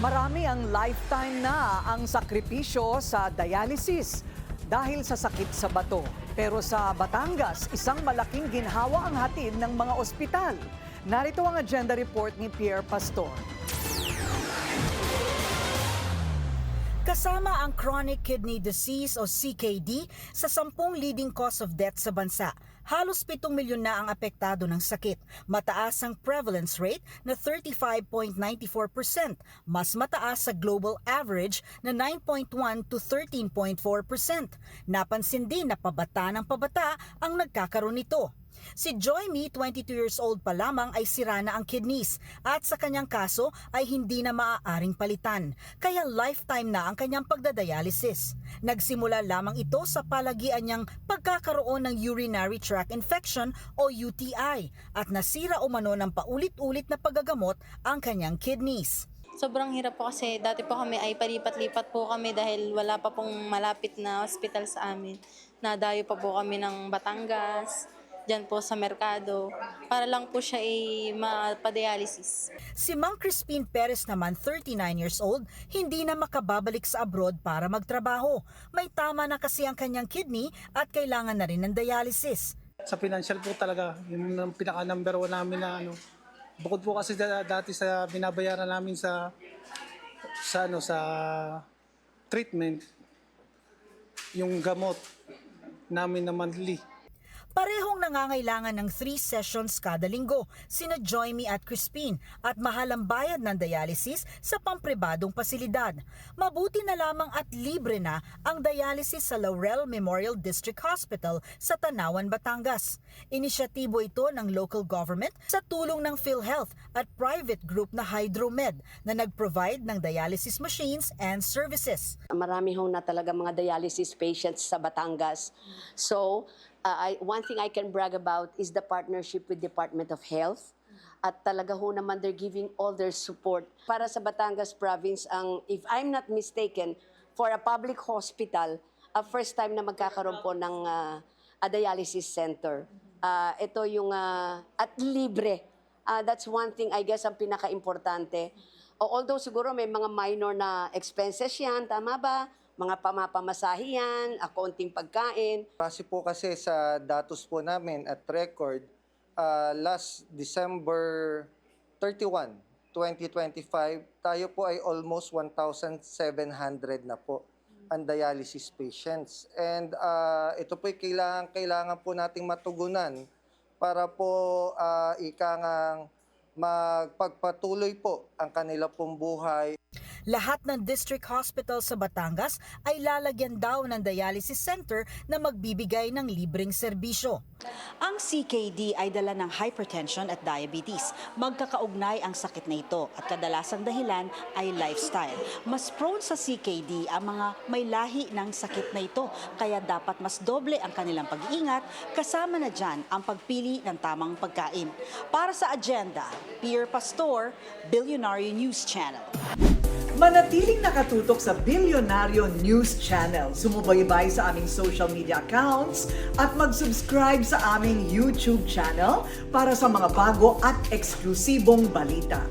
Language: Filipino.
Marami ang lifetime na ang sakripisyo sa dialysis dahil sa sakit sa bato. Pero sa Batangas, isang malaking ginhawa ang hatid ng mga ospital. Narito ang agenda report ni Pierre Pastor. Kasama ang chronic kidney disease o CKD sa 10 leading cause of death sa bansa. Halos 7 milyon na ang apektado ng sakit. Mataas ang prevalence rate na 35.94%, mas mataas sa global average na 9.1 to 13.4%. Napansin din na pabata ng pabata ang nagkakaroon nito. Si Joymi, 22 years old pa lamang, ay sira na ang kidneys at sa kanyang kaso ay hindi na maaaring palitan. Kaya lifetime na ang kanyang pagdadialysis. Nagsimula lamang ito sa palagian niyang pagkakaroon ng urinary tract infection o UTI at nasira umano ng paulit-ulit na paggagamot ang kanyang kidneys. Sobrang hirap po kasi dati po kami ay palipat-lipat po kami dahil wala pa pong malapit na hospital sa amin. Nadayo pa po kami ng Batangas, dyan po sa merkado, para lang po siya mapadialysis. Si Mang Crispin Perez naman, 39 years old, hindi na makababalik sa abroad para magtrabaho. May tama na kasi ang kanyang kidney at kailangan na rin ng dialysis. Sa financial po talaga, yun ang pinaka-number 1 namin na bukod po kasi dati sa binabayaran namin sa treatment, yung gamot namin na monthly. Parehong nangangailangan ng 3 sessions kada linggo, sina Joymi at Crispin, at mahal ang bayad ng dialysis sa pampribadong pasilidad. Mabuti na lamang at libre na ang dialysis sa Laurel Memorial District Hospital sa Tanawan, Batangas. Inisyatibo ito ng local government sa tulong ng PhilHealth at private group na Hydromed na nag-provide ng dialysis machines and services. Marami hong na talaga mga dialysis patients sa Batangas. So, one thing I can brag about is the partnership with Department of Health. At talaga ho naman they're giving all their support. Para sa Batangas Province, if I'm not mistaken, for a public hospital, first time na magkakaroon po ng a dialysis center. Ito yung, at libre. That's one thing I guess ang pinaka-importante. Although siguro may mga minor na expenses yan, tama ba? Mga pamapamasahe yan, konting pagkain. Kasi po kasi sa datos po namin at record, last December 31, 2025, tayo po ay almost 1,700 na po ang dialysis patients. And ito po ay kailangan po nating matugunan para po magpagpatuloy po ang kanila pong buhay. Lahat ng district hospital sa Batangas ay lalagyan daw ng dialysis center na magbibigay ng libreng serbisyo. Ang CKD ay dala ng hypertension at diabetes. Magkakaugnay ang sakit na ito at kadalasang dahilan ay lifestyle. Mas prone sa CKD ang mga may lahi ng sakit na ito, kaya dapat mas doble ang kanilang pag-iingat, kasama na dyan ang pagpili ng tamang pagkain. Para sa agenda, Pierre Pastor, Billionaire News Channel. Manatiling nakatutok sa Billionario News Channel. Sumubaybay sa aming social media accounts at mag-subscribe sa aming YouTube channel para sa mga bago at eksklusibong balita.